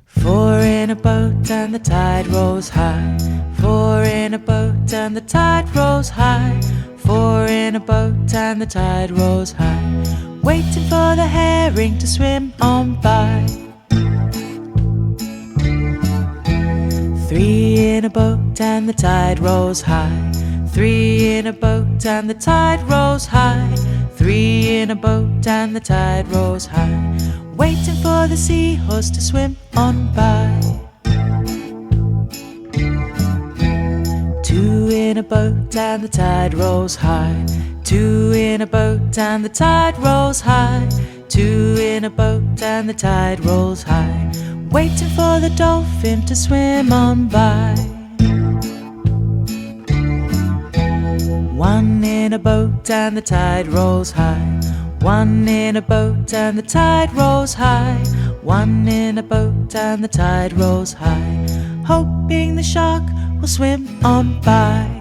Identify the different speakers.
Speaker 1: Four in a boat and the tide rolls high. Four in a boat and the tide rolls high. Four in a boat and the tide rolls high, waiting for the herring to swim on by. Three in a boat and the tide rolls high. Three in a boat and the tide rolls high. Three in a boat and the tide rolls high, waiting for the seahorse to swim on by. Two in a boat and the tide rolls high. Two in a boat and the tide rolls high. Two in a boat and the tide rolls high, waiting for the dolphin to swim on by. One in a boat and the tide rolls high. One in a boat and the tide rolls high. One in a boat and the tide rolls high, hoping the shark will swim on by.